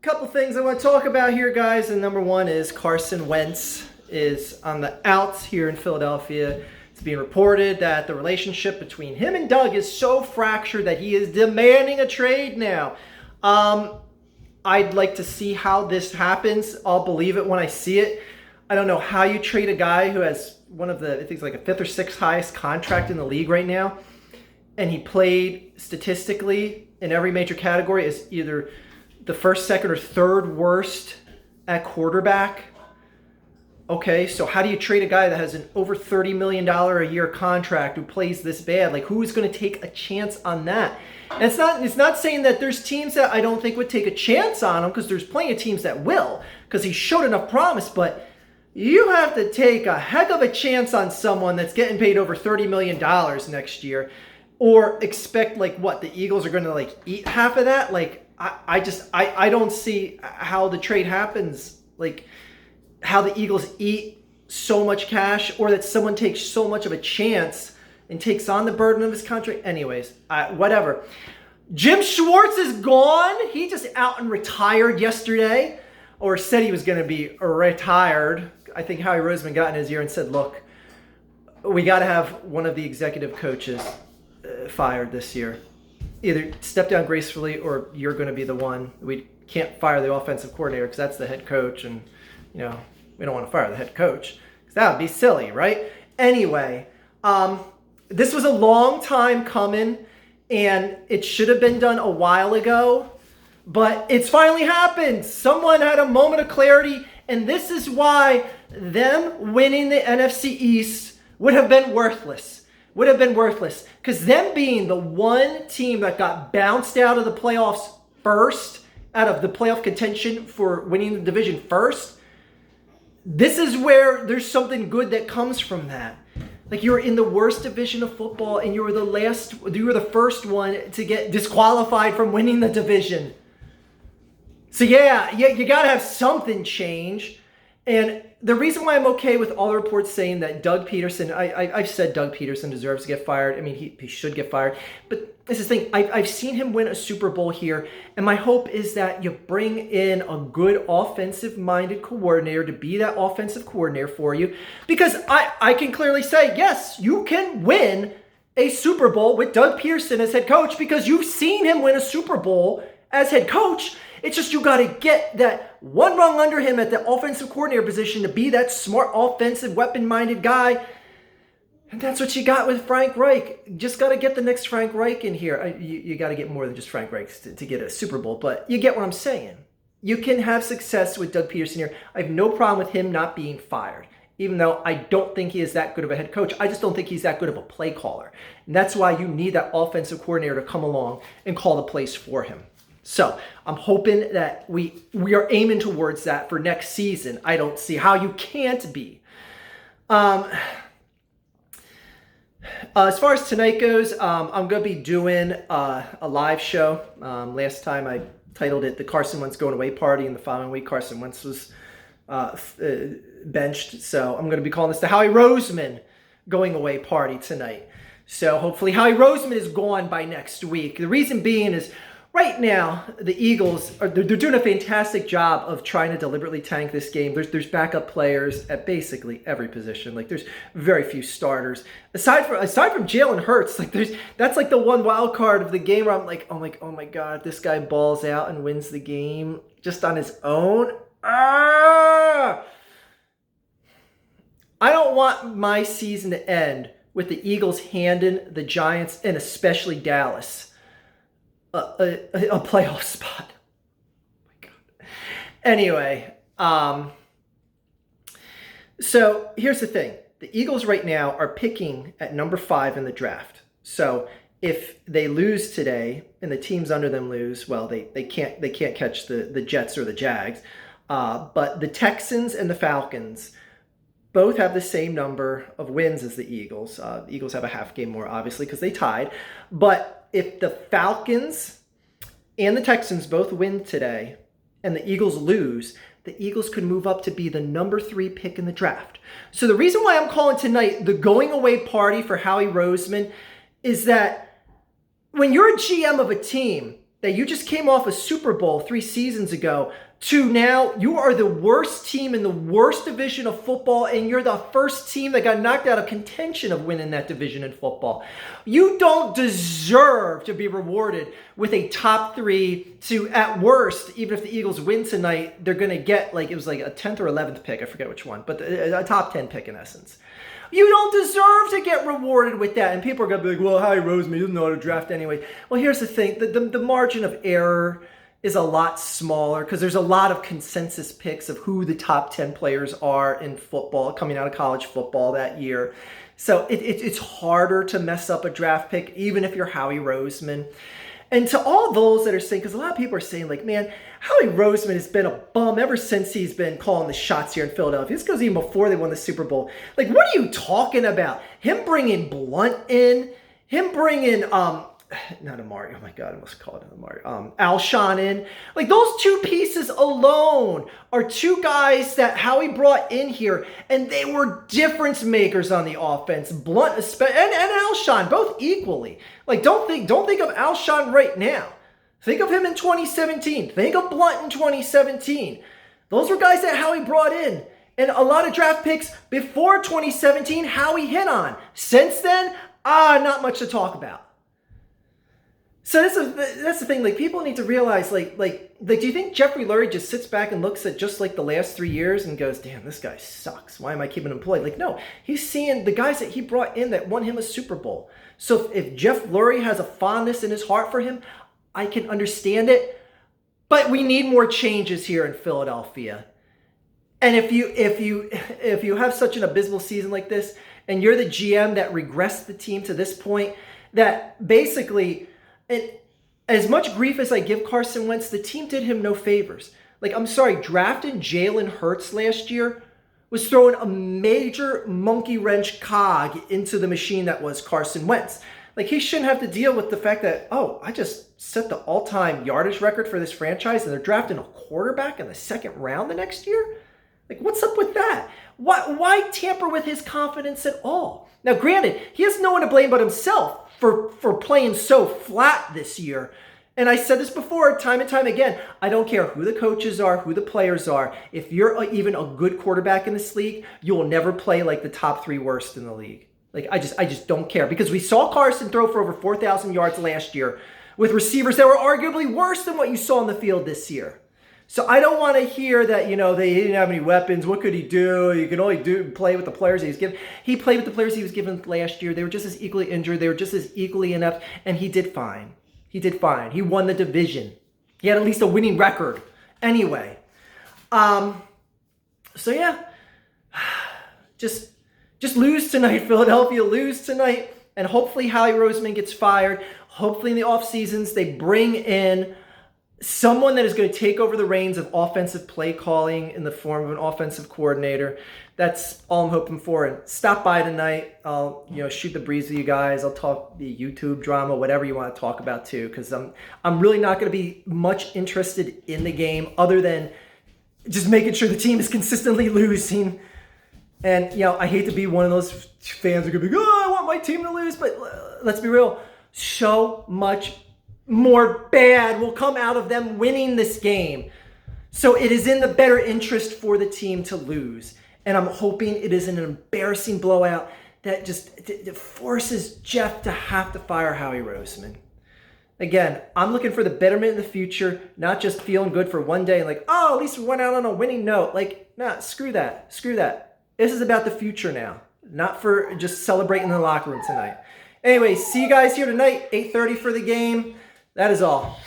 Couple things I want to talk about here, guys. And number one is Carson Wentz is on the outs here in Philadelphia. It's being reported that the relationship between him and Doug is so fractured that he is demanding a trade now. I'd like to see how this happens. I'll believe it when I see it. I don't know how you trade a guy who has one of the, I think it's like a fifth or sixth highest contract in the league right now. And he played statistically in every major category as either the first, second, or third worst at quarterback. Okay, so how do you trade a guy that has an over $30 million a year contract who plays this bad? Like, who is going to take a chance on that? And it's not saying that there's teams that I don't think would take a chance on him, because there's plenty of teams that will, because he showed enough promise. But you have to take a heck of a chance on someone that's getting paid over $30 million next year, or expect, like, what, the Eagles are going to, like, eat half of that? Like, I don't see how the trade happens, like how the Eagles eat so much cash, or that someone takes so much of a chance and takes on the burden of his contract. Anyways, whatever. Jim Schwartz is gone. He just out and retired yesterday, or said he was going to be retired. I think Howie Roseman got in his ear and said, look, we got to have one of the executive coaches fired this year. Either step down gracefully, or you're going to be the one. We can't fire the offensive coordinator because that's the head coach, and we don't want to fire the head coach because that would be silly, right? Anyway, this was a long time coming, and it should have been done a while ago, but it's finally happened. Someone had a moment of clarity, and this is why them winning the NFC East would have been worthless. Because them being the one team that got bounced out of the playoffs first, out of the playoff contention for winning the division first, this is where there's something good that comes from that. Like, you were in the worst division of football, and you were the first one to get disqualified from winning the division. So yeah, you got to have something change. And the reason why I'm okay with all the reports saying that Doug Peterson, I've said Doug Peterson deserves to get fired. I mean, he should get fired. But this is the thing. I've seen him win a Super Bowl here. And my hope is that you bring in a good offensive-minded coordinator to be that offensive coordinator for you. Because I can clearly say, yes, you can win a Super Bowl with Doug Peterson as head coach, because you've seen him win a Super Bowl as head coach. It's just you got to get that one rung under him at the offensive coordinator position to be that smart offensive weapon-minded guy. And that's what you got with Frank Reich. You just got to get the next Frank Reich in here. You got to get more than just Frank Reich to get a Super Bowl, but you get what I'm saying. You can have success with Doug Peterson here. I have no problem with him not being fired, even though I don't think he is that good of a head coach. I just don't think he's that good of a play caller. And that's why you need that offensive coordinator to come along and call the plays for him. So I'm hoping that we are aiming towards that for next season. I don't see how you can't be. As far as tonight goes, I'm going to be doing a live show. Last time I titled it The Carson Wentz Going Away Party, and the following week Carson Wentz was benched. So I'm going to be calling this the Howie Roseman Going Away Party tonight. So hopefully Howie Roseman is gone by next week. The reason being is, right now, the Eagles, they're doing a fantastic job of trying to deliberately tank this game. There's backup players at basically every position. Like, there's very few starters. Aside from Jalen Hurts, like, that's like the one wild card of the game where I'm like, oh my God, this guy balls out and wins the game just on his own. I don't want my season to end with the Eagles handing the Giants, and especially Dallas, a playoff spot. Oh my God. Anyway, so here's the thing. The Eagles right now are picking at number 5 in the draft. So if they lose today and the teams under them lose, well, they can't catch the Jets or the Jags. But the Texans and the Falcons both have the same number of wins as the Eagles. The Eagles have a half game more, obviously, because they tied. But if the Falcons and the Texans both win today and the Eagles lose, the Eagles could move up to be the number 3 pick in the draft. So the reason why I'm calling tonight the going away party for Howie Roseman is that when you're a GM of a team that you just came off a Super Bowl 3 seasons ago to now you are the worst team in the worst division of football, and you're the first team that got knocked out of contention of winning that division in football. You don't deserve to be rewarded with a top 3 to, at worst, even if the Eagles win tonight, they're going to get it was like a 10th or 11th pick. I forget which one, but a top 10 pick in essence. You don't deserve to get rewarded with that. And people are going to be like, well, Howie Roseman doesn't know how to draft anyway. Well, here's the thing. The margin of error is a lot smaller because there's a lot of consensus picks of who the top 10 players are in football coming out of college football that year. So it's harder to mess up a draft pick, even if you're Howie Roseman. And to all those that are saying, because a lot of people are saying, like, man, Howie Roseman has been a bum ever since he's been calling the shots here in Philadelphia. This goes even before they won the Super Bowl. Like, what are you talking about? Him bringing Blunt in, him bringing, not Amari, oh my God, I almost called him Amari, Alshon in. Like, those 2 pieces alone are 2 guys that Howie brought in here, and they were difference makers on the offense. Blunt and Alshon, both equally. Like, don't think of Alshon right now. Think of him in 2017. Think of Blunt in 2017. Those were guys that Howie brought in. And a lot of draft picks before 2017, Howie hit on. Since then, not much to talk about. So that's the thing. Like, people need to realize, like, do you think Jeffrey Lurie just sits back and looks at just like the last 3 years and goes, damn, this guy sucks. Why am I keeping him employed? Like, no, he's seeing the guys that he brought in that won him a Super Bowl. So if Jeff Lurie has a fondness in his heart for him, I can understand it. But we need more changes here in Philadelphia. And if you have such an abysmal season like this, and you're the GM that regressed the team to this point, that basically, and as much grief as I give Carson Wentz, the team did him no favors. Like, I'm sorry, drafting Jalen Hurts last year was throwing a major monkey wrench cog into the machine that was Carson Wentz. Like, he shouldn't have to deal with the fact that, oh, I just set the all-time yardage record for this franchise and they're drafting a quarterback in the 2nd round the next year? Like, what's up with that? Why tamper with his confidence at all? Now, granted, he has no one to blame but himself for playing so flat this year. And I said this before, time and time again, I don't care who the coaches are, who the players are. If you're even a good quarterback in this league, you will never play like the top 3 worst in the league. Like, I just don't care. Because we saw Carson throw for over 4,000 yards last year with receivers that were arguably worse than what you saw on the field this year. So I don't want to hear that, they didn't have any weapons. What could he do? He could only play with the players he was given. He played with the players he was given last year. They were just as equally injured. They were just as equally inept. And he did fine. He did fine. He won the division. He had at least a winning record. Anyway. So yeah. Just lose tonight, Philadelphia. Lose tonight. And hopefully Howie Roseman gets fired. Hopefully in the off seasons they bring in someone that is going to take over the reins of offensive play calling in the form of an offensive coordinator. That's all I'm hoping for. And stop by tonight. I'll shoot the breeze with you guys. I'll talk the YouTube drama, whatever you want to talk about too, because I'm really not going to be much interested in the game other than just making sure the team is consistently losing. And I hate to be one of those fans who could be, I want my team to lose, but let's be real. So much more bad will come out of them winning this game. So it is in the better interest for the team to lose. And I'm hoping it is an embarrassing blowout that just forces Jeff to have to fire Howie Roseman. Again, I'm looking for the betterment in the future, not just feeling good for one day, like, at least we went out on a winning note. Like, nah, screw that. This is about the future now, not for just celebrating in the locker room tonight. Anyway, see you guys here tonight, 8:30 for the game. That is all.